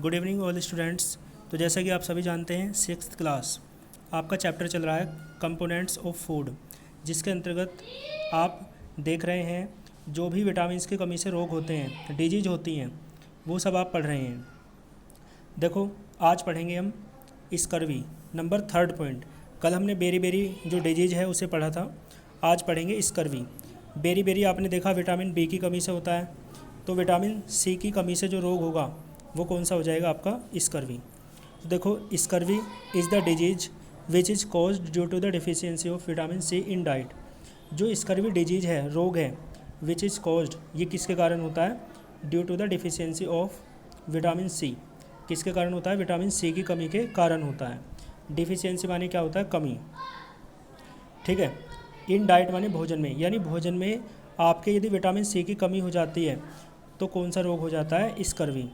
Good evening all students. तो जैसा कि आप सभी जानते हैं, सिक्स्थ क्लास आपका चैप्टर चल रहा है कंपोनेंट्स ऑफ फूड, जिसके अंतर्गत आप देख रहे हैं जो भी विटामिन की कमी से रोग होते हैं, डिजीज होती हैं, वो सब आप पढ़ रहे हैं। देखो, आज पढ़ेंगे हम स्कर्वी, नंबर 3 पॉइंट। कल हमने बेरी बेरी जो डिजीज है उसे पढ़ा था, आज पढ़ेंगे स्कर्वी। बेरी बेरी आपने देखा विटामिन बी की कमी से होता है, तो विटामिन सी की कमी से जो रोग होगा वो कौन सा हो जाएगा आपका स्कर्वी। तो देखो, scurvy is the disease which is caused due to the deficiency of vitamin C in diet. जो स्कर्वी डिजीज है, रोग है, विच इज़ कॉज्ड, ये किसके कारण होता है? Due to the deficiency of vitamin C. किसके कारण होता है? विटामिन सी की कमी के कारण होता है। डिफिशियंसी माने क्या होता है? कमी। ठीक है। इन डाइट माने भोजन में, यानी भोजन में आपके यदि विटामिन सी की कमी हो जाती है तो कौन सा रोग हो जाता है? Scurvy.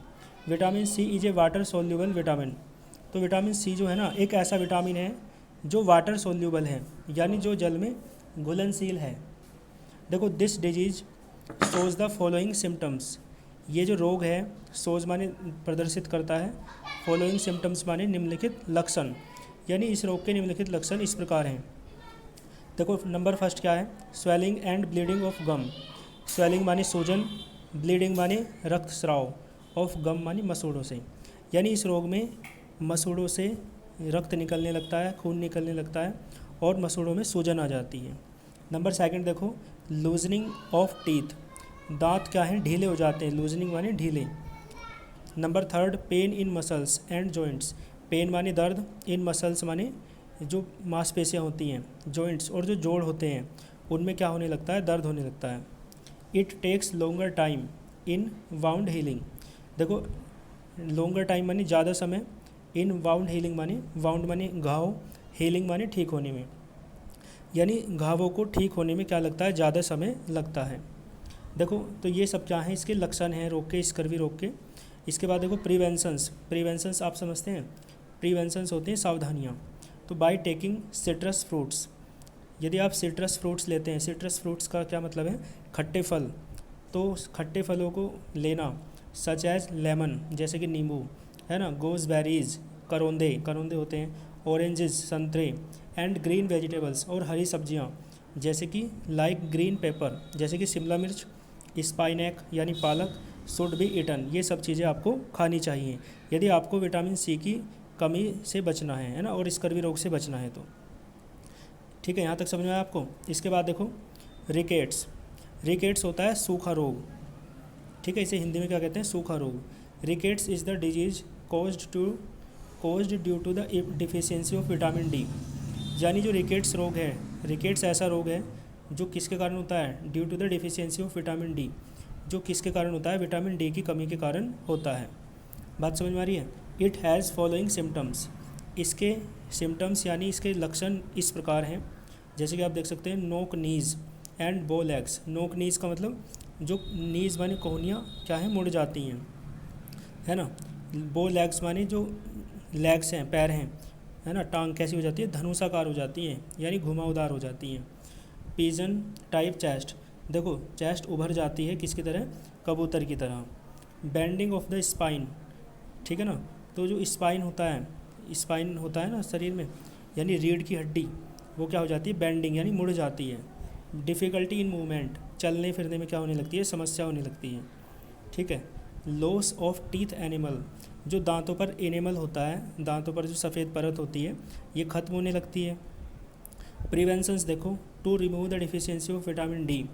Vitamin C is a water soluble vitamin. तो विटामिन सी जो है ना, एक ऐसा विटामिन है जो वाटर सोल्यूबल है, यानी जो जल में घुलनशील है। देखो, this disease shows the following symptoms. ये जो रोग है, शोज माने प्रदर्शित करता है, फॉलोइंग सिम्टम्स माने निम्नलिखित लक्षण, यानी इस रोग के निम्नलिखित लक्षण इस प्रकार हैं। देखो, नंबर फर्स्ट क्या है? Swelling and bleeding of gum. Swelling माने सूजन, ब्लीडिंग माने रक्तस्राव, ऑफ गम माने मसूड़ों से, यानी इस रोग में मसूड़ों से रक्त निकलने लगता है, खून निकलने लगता है और मसूड़ों में सूजन आ जाती है। नंबर सेकंड देखो, लूजनिंग ऑफ टीथ। दांत क्या हैं? ढीले हो जाते हैं। लूजनिंग माने ढीले। Number third, pain in muscles and joints. Pain माने दर्द, इन मसल्स माने जो मांसपेशियाँ होती हैं, जॉइंट्स और जो जोड़ होते हैं उनमें क्या होने लगता है? दर्द होने लगता है। It takes longer time in wound healing. देखो, लॉन्गर टाइम माने ज़्यादा समय, इन वाउंड हीलिंग माने, वाउंड माने घाव, हीलिंग माने ठीक होने में, यानी घावों को ठीक होने में क्या लगता है? ज़्यादा समय लगता है। देखो, तो ये सब क्या हैं? इसके लक्षण हैं रोग के, स्कर्वी रोग के। इसके बाद देखो, प्रिवेंशंस। प्रिवेंशंस आप समझते हैं? प्रिवेंशंस होते हैं सावधानियाँ। तो बाय टेकिंग सिट्रस फ्रूट्स। यदि आप सिट्रस फ्रूट्स लेते हैं, सिट्रस फ्रूट्स का क्या मतलब है? खट्टे फल। तो खट्टे फलों को लेना, सच एज लेमन, जैसे कि नींबू है ना, गोजबेरीज, करौंदे, करौंदे होते हैं, ऑरेंजेस, संतरे, एंड ग्रीन वेजिटेबल्स, और हरी सब्जियां, जैसे कि लाइक ग्रीन पेपर, जैसे कि शिमला मिर्च, स्पाइनैक यानी पालक, शुड बी ईटन। ये सब चीज़ें आपको खानी चाहिए यदि आपको विटामिन सी की कमी से बचना है ना, और स्कर्वी रोग से बचना है तो। ठीक है, यहाँ तक समझ में आया आपको? इसके बाद देखो, रिकेट्स। रिकेट्स होता है सूखा रोग। ठीक है, इसे हिंदी में क्या कहते हैं? सूखा रोग। Rickets is the disease caused due to the deficiency of vitamin D. यानी जो रिकेट्स रोग है, रिकेट्स ऐसा रोग है जो किसके कारण होता है? Due to the deficiency of vitamin D. जो किसके कारण होता है? विटामिन डी की कमी के कारण होता है। बात समझ में आ रही है? It has following symptoms. इसके सिम्टम्स यानी इसके लक्षण इस प्रकार हैं, जैसे कि आप देख सकते हैं, नोक नीज एंड बो लेग्स। नोक नीज का मतलब जो नीज माने कोहनियाँ क्या हैं? मुड़ जाती हैं, है ना। बो लेग्स माने जो लेग्स हैं, पैर हैं, है ना, टांग कैसी हो जाती है? धनुषाकार हो जाती हैं, यानी घुमावदार हो जाती हैं। Pigeon type chest. देखो, चेस्ट उभर जाती है किसकी तरह? कबूतर की तरह। Bending of the spine. ठीक है ना। तो जो स्पाइन होता है ना शरीर में, यानी रीढ़ की हड्डी, वो क्या हो जाती है? बेंडिंग यानी मुड़ जाती है। डिफ़िकल्टी इन मूवमेंट, चलने फिरने में क्या होने लगती है? समस्या होने लगती है। ठीक है। Loss of teeth animal. जो दांतों पर एनिमल होता है, दांतों पर जो सफ़ेद परत होती है, ये खत्म होने लगती है। प्रिवेंशंस देखो, to remove the deficiency of vitamin D.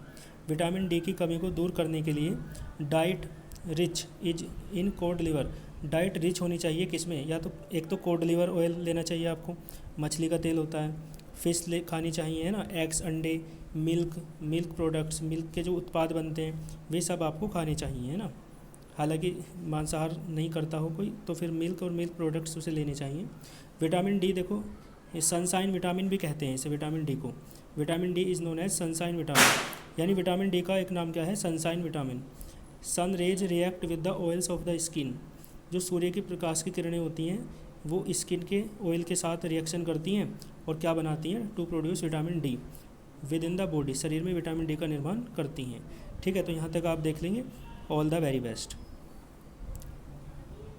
Vitamin D की कमी को दूर करने के लिए diet rich is in cod liver. Diet rich होनी चाहिए किसमें? या तो एक तो कोड लिवर ऑयल लेना चाहिए आपको, मछली का तेल होता है, फिश खानी चाहिए, है ना, एग्स, अंडे, मिल्क प्रोडक्ट्स, मिल्क के जो उत्पाद बनते हैं वे सब आपको खाने चाहिए, है ना। हालांकि मांसाहार नहीं करता हो कोई तो फिर मिल्क और मिल्क प्रोडक्ट्स उसे लेने चाहिए। विटामिन डी देखो, सनसाइन विटामिन भी कहते हैं इसे, विटामिन डी को। Vitamin D is known as sunshine vitamin, यानी विटामिन डी का एक नाम क्या है? Sunshine vitamin. Sun rays react with the oils of the skin. जो सूर्य की प्रकाश की किरणें होती हैं वो स्किन के ऑयल के साथ रिएक्शन करती हैं और क्या बनाती हैं? To produce vitamin D within the body. शरीर में विटामिन डी का निर्माण करती हैं। ठीक है, तो यहाँ तक आप देख लेंगे। All the very best.